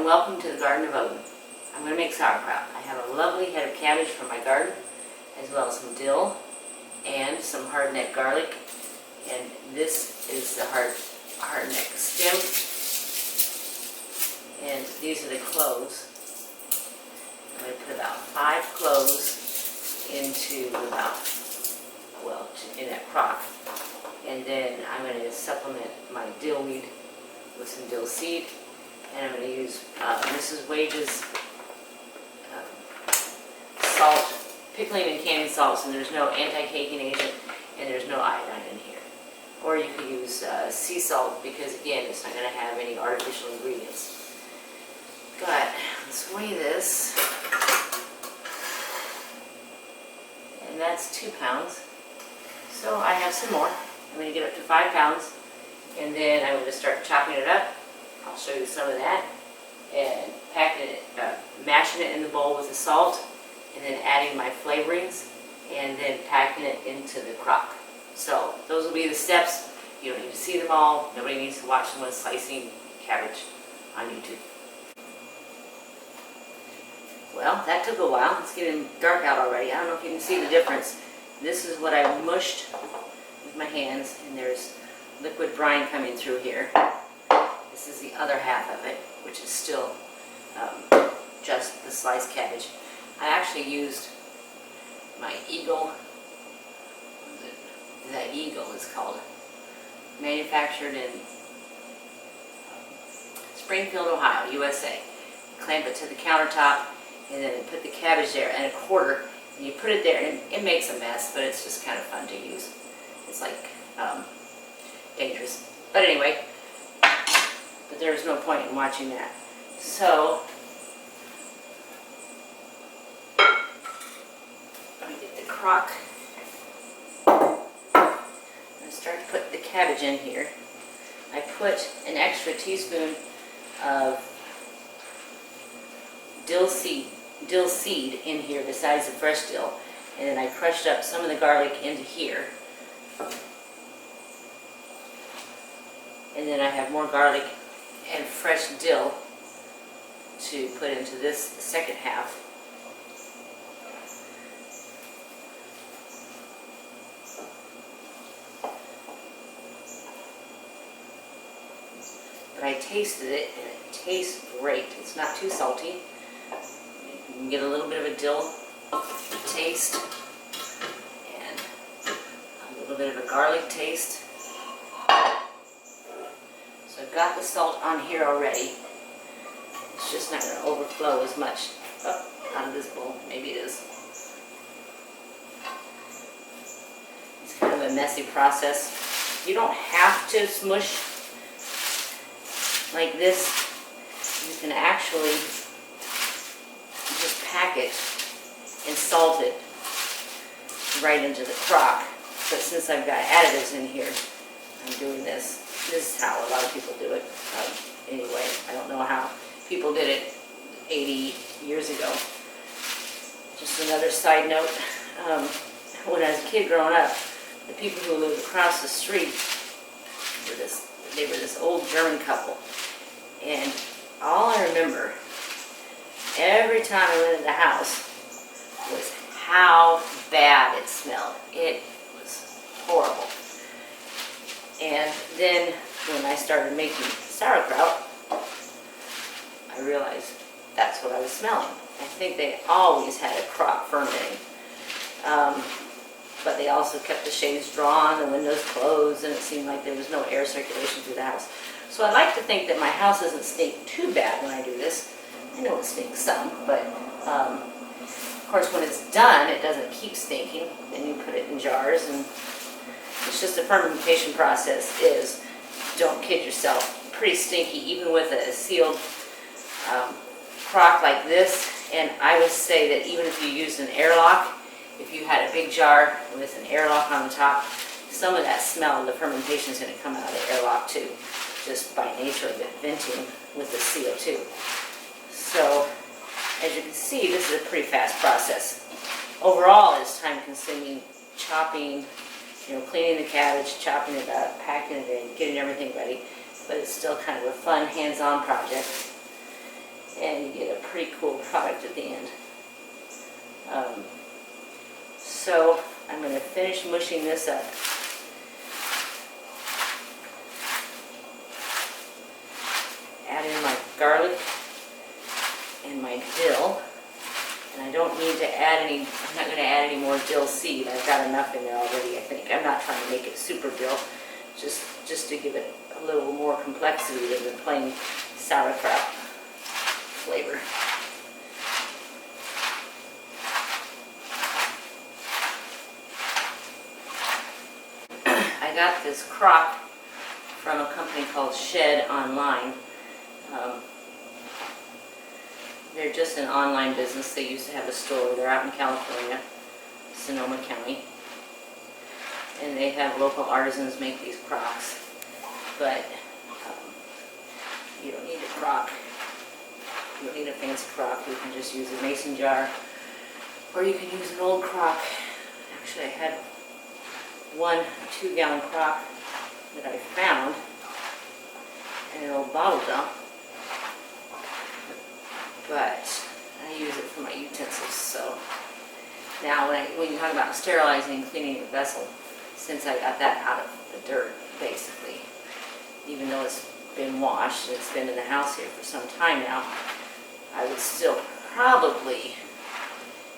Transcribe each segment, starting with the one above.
welcome to the Garden of Odin. I'm going to make sauerkraut. I have a lovely head of cabbage from my garden, as well as some dill and some hard-neck garlic. And this is the hard-neck stem. And these are the cloves. I'm going to put about 5 cloves into in that crock. And then I'm going to supplement my dill weed with some dill seed. And I'm going to use Mrs. Wage's salt, pickling and canning salts, and there's no anti-caking agent, and there's no iodine in here. Or you could use sea salt, because again, it's not going to have any artificial ingredients. But let's weigh this, and that's 2 pounds. So I have some more. I'm going to get up to 5 pounds, and then I'm going to start chopping it up. I'll show you some of that, and mashing it in the bowl with the salt, and then adding my flavorings, and then packing it into the crock. So those will be the steps. You don't need to see them all. Nobody needs to watch someone slicing cabbage on YouTube. Well, that took a while. It's getting dark out already. I don't know if you can see the difference. This is what I mushed with my hands, and there's liquid brine coming through here. This is the other half of it, which is still just the sliced cabbage. I actually used my Eagle, that Eagle is called, manufactured in Springfield, Ohio, USA. Clamp it to the countertop, and then put the cabbage there, and a quarter, and you put it there, and it makes a mess, but it's just kind of fun to use. It's like dangerous. But anyway, but there's no point in watching that. So, let me get the crock. I'm going to start to put the cabbage in here. I put an extra teaspoon of dill seed in here besides the fresh dill. And then I crushed up some of the garlic into here. And then I have more garlic and fresh dill to put into this second half. But I tasted it, and it tastes great. It's not too salty. You can get a little bit of a dill taste and a little bit of a garlic taste. So I've got the salt on here already. It's just not going to overflow as much out of this bowl. Maybe it is. It's kind of a messy process. You don't have to smush like this. You can actually just pack it and salt it right into the crock. But since I've got additives in here, I'm doing this. This is how a lot of people do it. Anyway, I don't know how people did it 80 years ago. Just another side note, when I was a kid growing up, the people who lived across the street they were this old German couple. And all I remember, every time I went in the house, was how bad it smelled. It was horrible. And then when I started making sauerkraut, I realized that's what I was smelling. I think they always had a crock fermenting. But they also kept the shades drawn, the windows closed, and it seemed like there was no air circulation through the house. So I like to think that my house doesn't stink too bad when I do this. I know it stinks some, but of course when it's done, it doesn't keep stinking. Then you put it in jars, and it's just the fermentation process is, don't kid yourself, pretty stinky, even with a sealed crock like this. And I would say that even if you used an airlock, if you had a big jar with an airlock on the top, some of that smell of the fermentation is going to come out of the airlock too, just by nature of it venting with the CO2. So, as you can see, this is a pretty fast process. Overall, it's time consuming, chopping, cleaning the cabbage, chopping it up, packing it in, getting everything ready. But it's still kind of a fun, hands-on project. and you get a pretty cool product at the end. So I'm going to finish mushing this up. Add in my garlic and my dill. And I don't need to add any, I'm not going to add any more dill seed. I've got enough in there already, I think. I'm not trying to make it super dill, just to give it a little more complexity than the plain sauerkraut flavor. I got this crock from a company called Shed Online. They're just an online business. They used to have a store. They're out in California, Sonoma County. And they have local artisans make these crocks. But you don't need a crock. You don't need a fancy crock. You can just use a mason jar. Or you can use an old crock. Actually, I had one 2-gallon crock that I found in an old bottle dump. But I use it for my utensils. So now when you talk about sterilizing and cleaning your vessel, since I got that out of the dirt, basically, even though it's been washed and it's been in the house here for some time now, I would still probably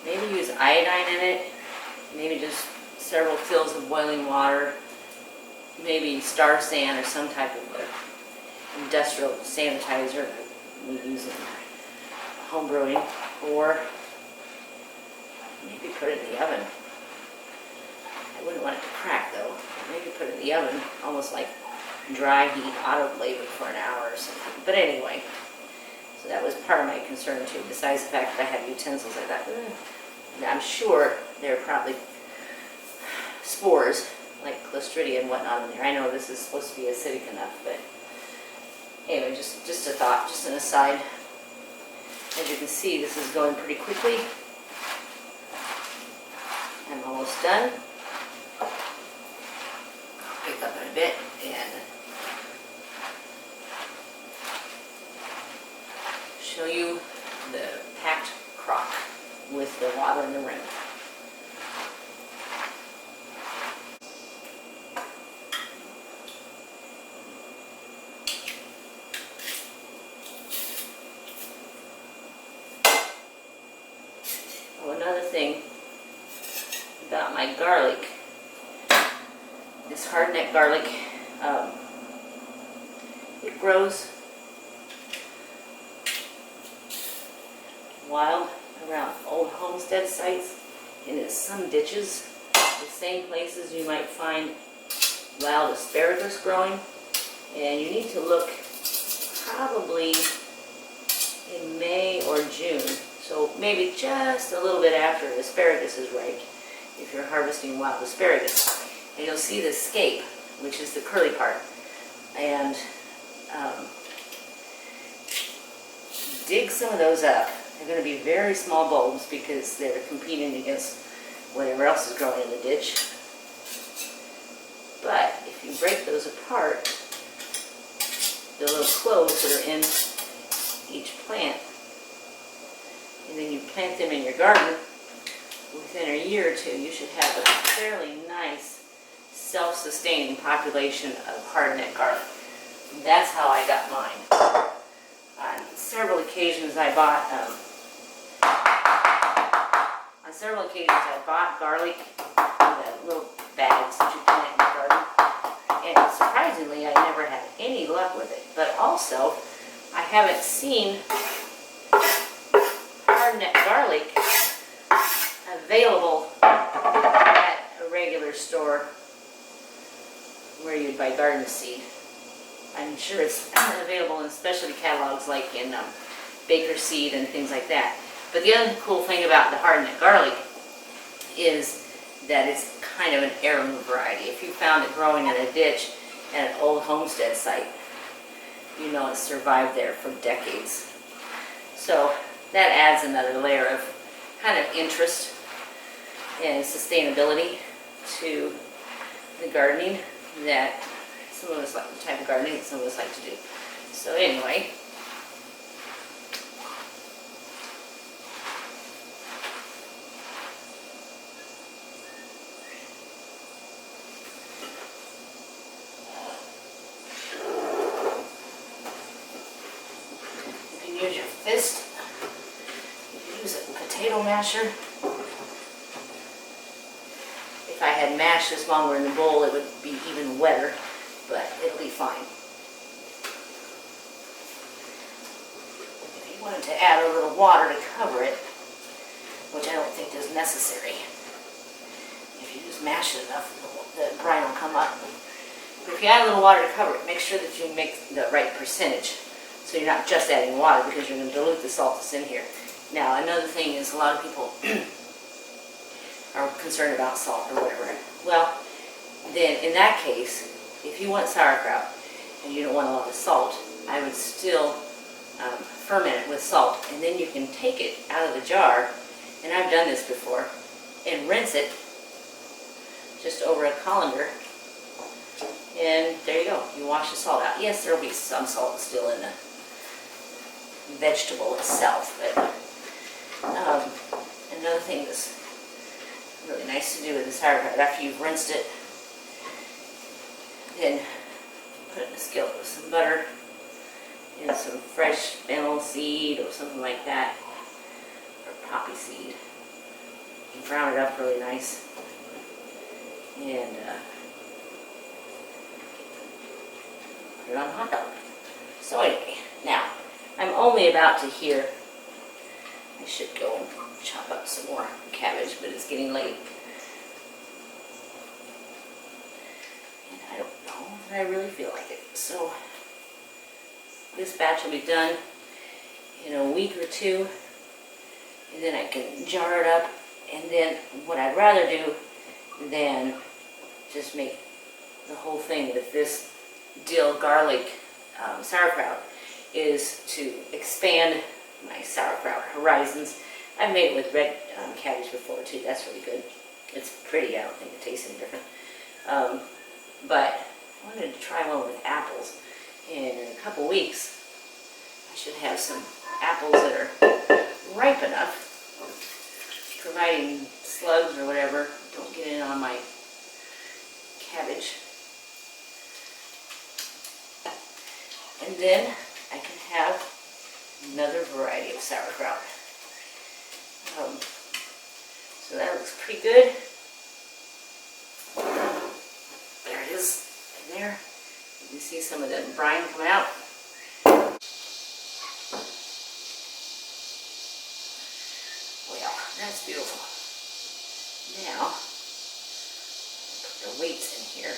maybe use iodine in it, maybe just several fills of boiling water, maybe star sand or some type of industrial sanitizer we use in home brewing, or maybe put it in the oven. I wouldn't want it to crack though. Maybe put it in the oven, almost like dry heat autoclave it for an hour or something. But anyway, so that was part of my concern too. Besides the fact that I had utensils, I thought, I'm sure there are probably spores like Clostridia and whatnot in there. I know this is supposed to be acidic enough, but anyway, just a thought, just an aside. As you can see, this is going pretty quickly. I'm almost done. I'll pick up in a bit and show you the packed crock with the water in the rim. Another thing about my garlic, this hardneck garlic, it grows wild around old homestead sites and in some ditches, the same places you might find wild asparagus growing. And you need to look probably in May or June. So maybe just a little bit after asparagus is ripe, if you're harvesting wild asparagus. And you'll see the scape, which is the curly part. And dig some of those up. They're going to be very small bulbs because they're competing against whatever else is growing in the ditch. But if you break those apart, the little cloves that are in each plant, and then you plant them in your garden, within a year or two, you should have a fairly nice, self-sustaining population of hardneck garlic. And that's how I got mine. On several occasions I bought, garlic in the little bags that you plant in your garden. And surprisingly, I never had any luck with it. But also, I haven't seen hardneck garlic available at a regular store where you'd buy garden seed. I'm sure it's available in specialty catalogs like in Baker Seed and things like that. But the other cool thing about the hardneck garlic is that it's kind of an heirloom variety. If you found it growing in a ditch at an old homestead site, you know it's survived there for decades. So that adds another layer of kind of interest and sustainability to the gardening that some of us like, the type of gardening that some of us like to do. So anyway, masher. If I had mashed this longer in the bowl, it would be even wetter, but it'll be fine. If you wanted to add a little water to cover it, which I don't think is necessary, if you just mash it enough, the brine will come up. But if you add a little water to cover it, make sure that you make the right percentage. So you're not just adding water, because you're going to dilute the salt that's in here. Now, another thing is a lot of people are concerned about salt or whatever. Well, then in that case, if you want sauerkraut and you don't want a lot of salt, I would still ferment it with salt, and then you can take it out of the jar, and I've done this before, and rinse it just over a colander, and there you go. You wash the salt out. Yes, there will be some salt still in the vegetable itself, but another thing that's really nice to do with the sauerkraut, after you've rinsed it, then put it in a skillet with some butter and some fresh fennel seed or something like that, or poppy seed. You brown it up really nice, and put it on a hot dog. So anyway, now I'm only about to hear. I should go and chop up some more cabbage, but it's getting late. And I don't know that I really feel like it. So this batch will be done in a week or two, and then I can jar it up. And then what I'd rather do than just make the whole thing with this dill garlic sauerkraut is to expand my sauerkraut horizons. I've made it with red cabbage before too. That's really good. It's pretty. I don't think it tastes any different. But I wanted to try one with apples. And in a couple weeks, I should have some apples that are ripe enough, providing slugs or whatever don't get in on my cabbage. And then I can have another variety of sauerkraut. So that looks pretty good. There it is, in there. You can see some of the brine coming out. Well, that's beautiful. Now, put the weights in here.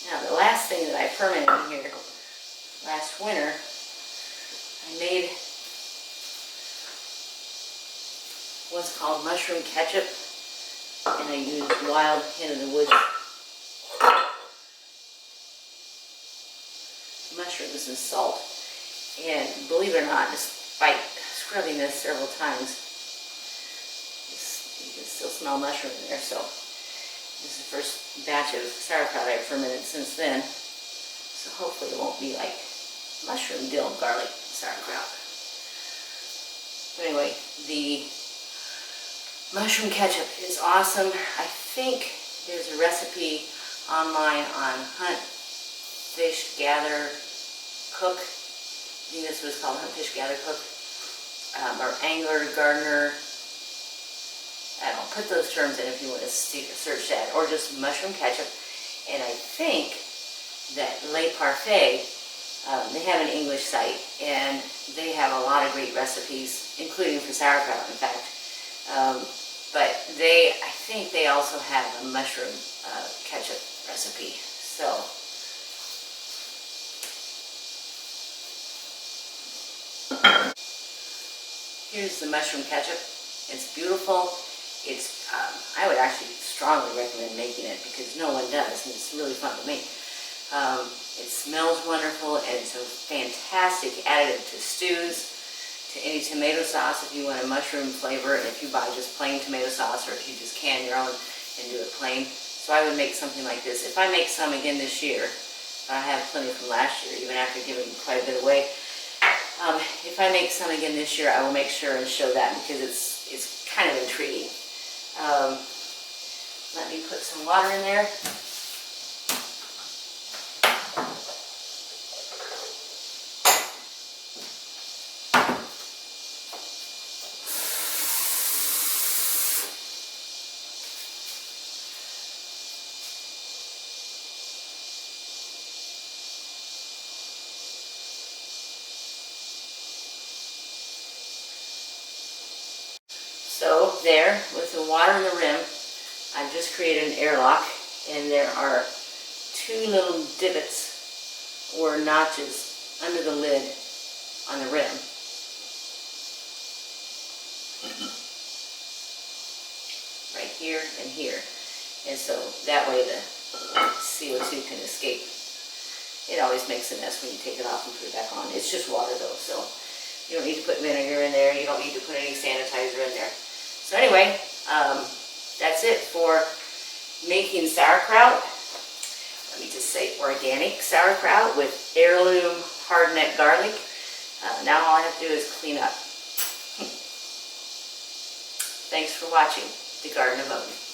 Now, the last thing that I fermented in here last winter, I made what's called mushroom ketchup, and I used wild hen of the woods mushrooms and salt. And believe it or not, despite scrubbing this several times, you can still smell mushroom in there. So this is the first batch of sauerkraut I've fermented since then. So hopefully it won't be like mushroom dill garlic sauerkraut. But anyway, the mushroom ketchup is awesome. I think there's a recipe online on Hunt, Fish, Gather, Cook. I think this was called Hunt, Fish, Gather, Cook. Or Angler, Gardener. I don't know, put those terms in if you want to search that. Or just mushroom ketchup. And I think that Le Parfait, they have an English site, and they have a lot of great recipes, including for sauerkraut, in fact. But I think they also have a mushroom ketchup recipe. So, here's the mushroom ketchup. It's beautiful. It's, I would actually strongly recommend making it because no one does, and it's really fun to make. It smells wonderful, and it's a fantastic additive to stews, to any tomato sauce if you want a mushroom flavor, and if you buy just plain tomato sauce, or if you just can your own and do it plain. So I would make something like this. If I make some again this year, I have plenty from last year, even after giving quite a bit away. If I make some again this year, I will make sure and show that because it's kind of intriguing. Let me put some water in there. there with the water in the rim, I've just created an airlock, and there are 2 little divots or notches under the lid on the rim. Right here and here. And so that way the CO2 can escape. It always makes a mess when you take it off and put it back on. It's just water though, so you don't need to put vinegar in there. You don't need to put any sanitizer in there. So anyway, that's it for making sauerkraut. Let me just say organic sauerkraut with heirloom hardneck garlic. Now all I have to do is clean up. Thanks for watching The Garden of Odin.